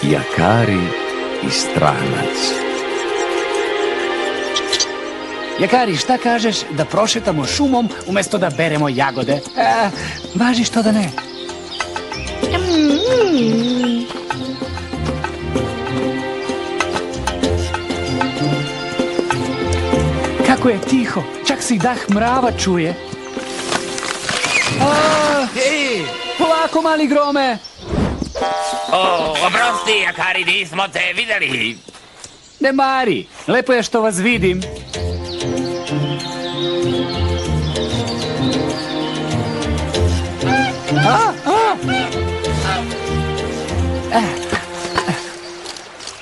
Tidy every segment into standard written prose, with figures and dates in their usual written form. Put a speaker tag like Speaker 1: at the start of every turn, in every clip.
Speaker 1: Jakari i stranac.
Speaker 2: Jakari, šta kažeš da prošetamo šumom umjesto da beremo jagode? Važi što da ne. Kako je tiho, čak se i dah mrava čuje. Polako, mali grome!
Speaker 3: Oprosti, Jakari, nismo te videli.
Speaker 2: Ne mari, lepo je što vas vidim.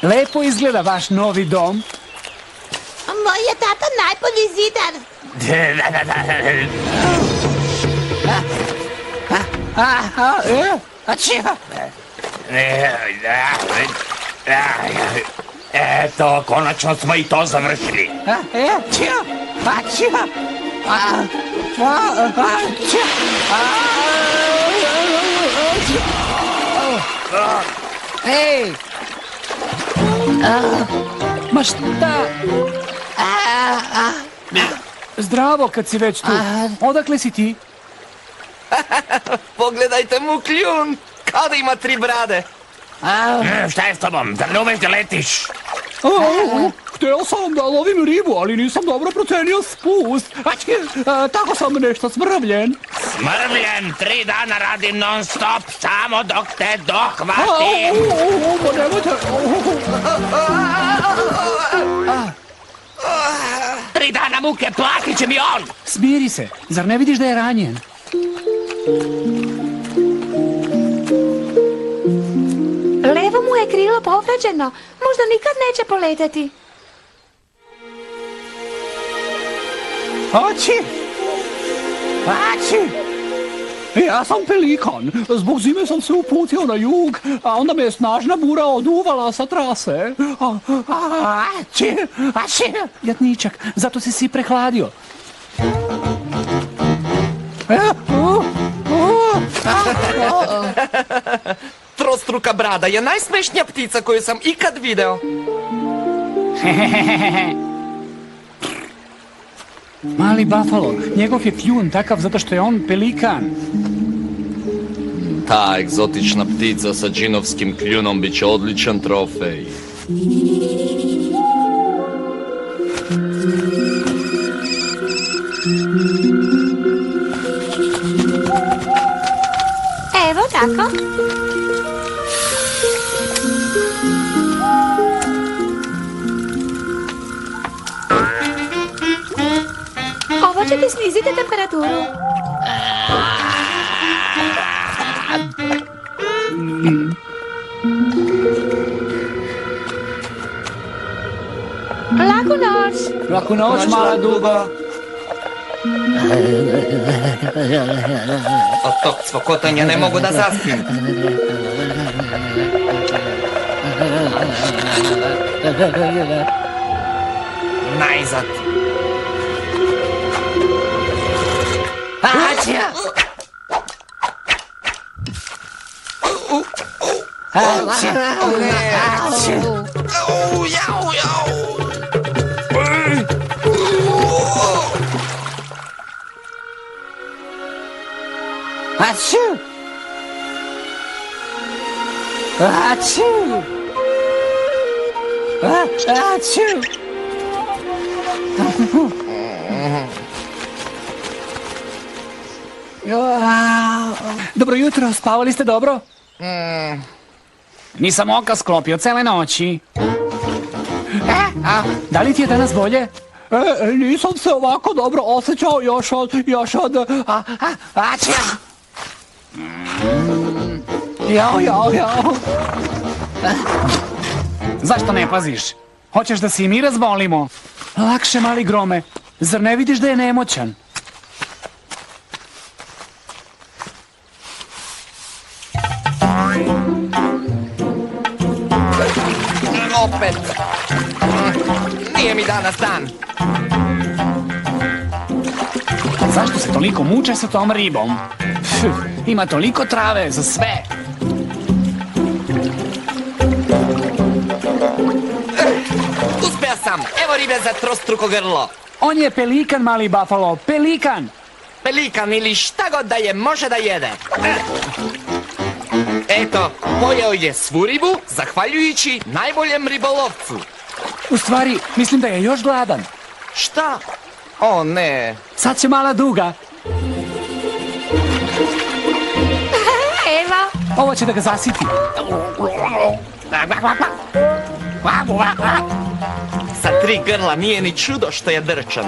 Speaker 2: Lepo izgleda vaš novi dom.
Speaker 4: Moj je tata najbolji zidar.
Speaker 3: Eto, konačno smo i to završili.
Speaker 2: Hej! Ma šta? Zdravo kad si već tu. Odakle si ti?
Speaker 5: Pogledajte mu kljun, kao da ima 3 brade.
Speaker 3: Šta je s tobom? Zar ne umeš da letiš?
Speaker 2: Hteo sam da lovim ribu, ali nisam dobro procenio spust. Tako sam nešto smrvljen.
Speaker 3: Smrvljen, 3 dana radim non stop, samo dok te dohvatim.
Speaker 2: Pa nemojte.
Speaker 3: 3 dana muke, platit će mi on.
Speaker 2: Smiri se, zar ne vidiš da je ranjen?
Speaker 4: Levo mu je krilo povređeno. Možda nikad neće poletati.
Speaker 2: Ači! Ja sam pelikan. Zbog zime sam se uputio na jug, a onda me je snažna bura oduvala sa trase. Ači! Jatničak, zato si si prehladio.
Speaker 5: Trostruka brada je najsmešnija ptica koju sam ikad video.
Speaker 2: Mali bafalo, njegov je kljun takav zato što je on pelikan.
Speaker 6: Ta egzotična ptica sa džinovskim kljunom bit će odličan trofej.
Speaker 4: Evo tako. Ovo će ti sniziti temperaturu. Laku noć.
Speaker 2: Laku noć, mala dugo.
Speaker 5: Od tog cvokotanja ne mogu da zaspim. Najzad.
Speaker 2: Dobro jutro, spavali ste dobro? Nisam oka sklopio cele noći. Da li ti je danas bolje? Nisam se ovako dobro osjećao još od... Jao. Zašto ne paziš? Hoćeš da se i mi razbolimo? Lakše, mali grome. Zar ne vidiš da je nemoćan?
Speaker 5: Opet. Nije mi danas dan.
Speaker 2: Zašto se toliko muče sa tom ribom? Ima toliko trave za sve.
Speaker 5: Imam, evo ribe za trostruko grlo.
Speaker 2: On je pelikan, mali Buffalo, pelikan!
Speaker 5: Pelikan ili šta god da je, može da jede. Eto, pojeo je svu ribu, zahvaljujući najboljem ribolovcu.
Speaker 2: U stvari, mislim da je još gladan.
Speaker 5: Šta? O ne.
Speaker 2: Sad će mala duga.
Speaker 4: Evo,
Speaker 2: Ovo će da ga zasiti.
Speaker 5: Sa 3 grla nije ni čudo što je drčan.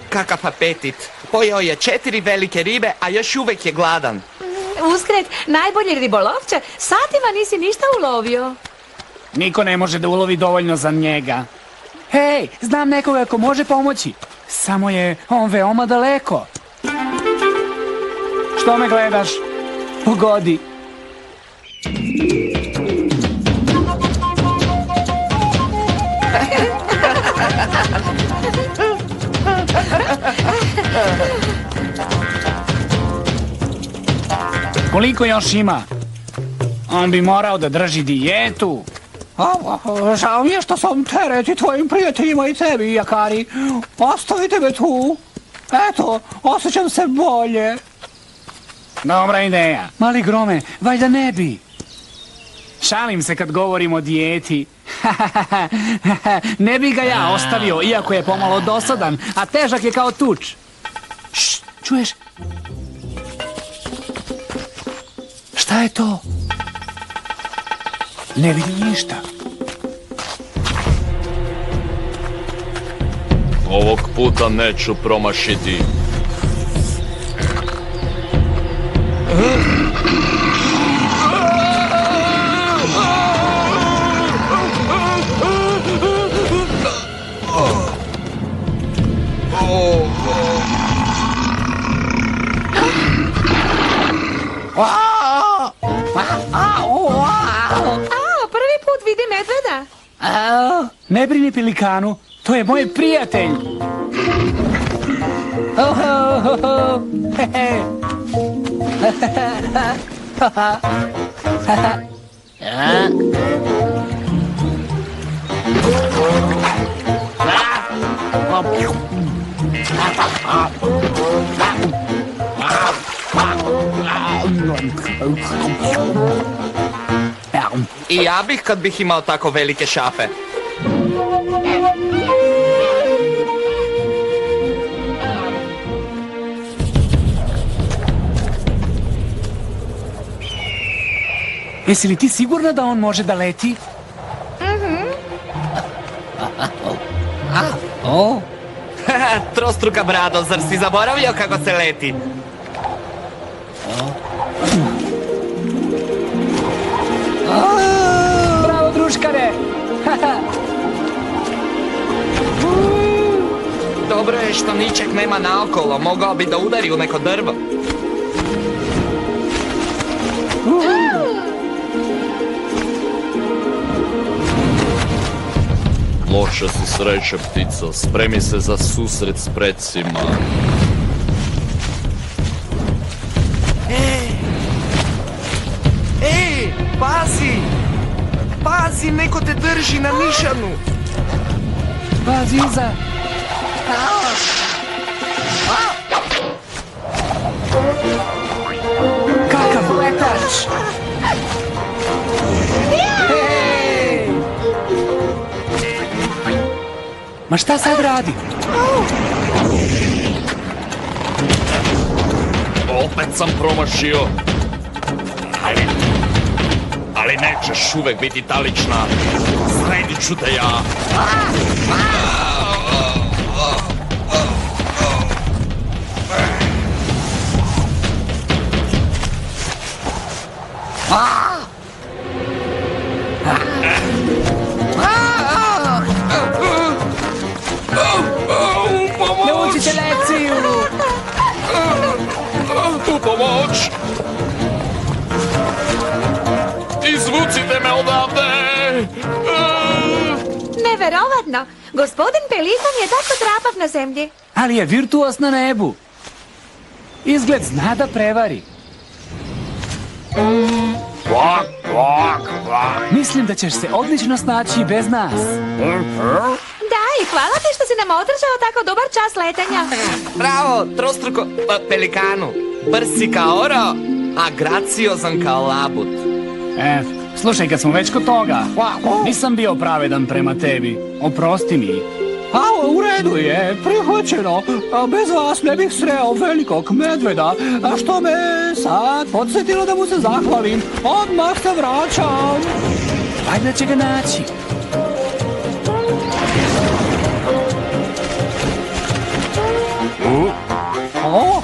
Speaker 5: Kakav apetit. Pojeo je 4 velike ribe, a još uvek je gladan.
Speaker 4: uskret, najbolji ribolovče, satima nisi ništa ulovio.
Speaker 2: Niko ne može da ulovi dovoljno za njega. Hej, znam nekoga ko može pomoći. Samo je on veoma daleko. Što me gledaš? Pogodi. Koliko još ima? On bi morao da drži dijetu. Žao mi je što sam teret i tvojim prijateljima i tebi, Jakari. Ostavite me tu. Eto, osjećam se bolje. Dobra ideja. Mali Grome, valjda ne bi. Šalim se kad govorim o dijeti. Ne bi ga ja ostavio, iako je pomalo dosadan, a težak je kao tuč. Šš, čuješ? Šta je to? Ne vidim ništa.
Speaker 6: Ovog puta neću promašiti.
Speaker 4: Prvi put vidi medveda.
Speaker 2: Ne brini, pelikanu, to je moj prijatelj.
Speaker 5: I ja bih kad bih imao tako velike šape.
Speaker 2: Jesi li ti sigurna da on može da leti?
Speaker 5: Trostruka brado, zar si zaboravio kako se leti?
Speaker 2: Bravo, druškare!
Speaker 5: Dobro je što ničeg nema naokolo, mogao bi da udari u neko drvo.
Speaker 6: Loše si sreće, ptico. Spremi se za susret s precima.
Speaker 5: Ej, pazi! Pazi, neko te drži na nišanu.
Speaker 2: Pazi iza! Kakav letač! Hej! Ma šta sad radi?
Speaker 6: Opet sam promašio. Ali nećeš uvek biti talična. Sredit ću te ja.
Speaker 2: Naučite lekciju!
Speaker 6: U pomoć! Izvucite me odavde!
Speaker 4: Ne neverovatno. Gospodin Pelikan je tako trapav na zemlji.
Speaker 2: Ali je virtuos na nebu. Izgled zna da prevari.
Speaker 3: Kvak, kvak, kvak.
Speaker 2: Mislim da ćeš se odlično snaći bez nas.
Speaker 4: Da, i hvala ti što si nam održao tako dobar čas letanja.
Speaker 5: Bravo, trostruko pelikanu. Brz si kao oro, a graciozan kao labut.
Speaker 2: Slušaj, kad smo već kod toga, nisam bio pravedan prema tebi. Oprosti mi. A, u redu je, prihvaćeno. Bez vas ne bih sreo velikog medveda, a što me sad podsjetilo da mu se zahvalim. Odmah se vraćam. Valjda će ga naći. O,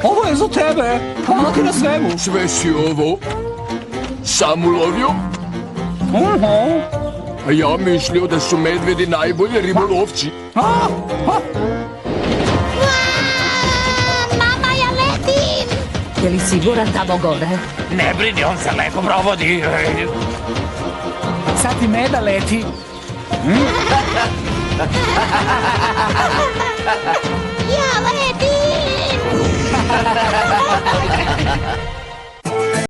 Speaker 2: ovo je za tebe. Hvala ti na svemu.
Speaker 7: Sve si ovo sam ulovio? A ja mislio da su medvedi najbolji ribolovci.
Speaker 4: Mama, ja letim!
Speaker 8: Je li siguran tamo gore?
Speaker 3: Ne brini, on se lepo provodi.
Speaker 2: Sad i Meda leti.
Speaker 4: Ja letim!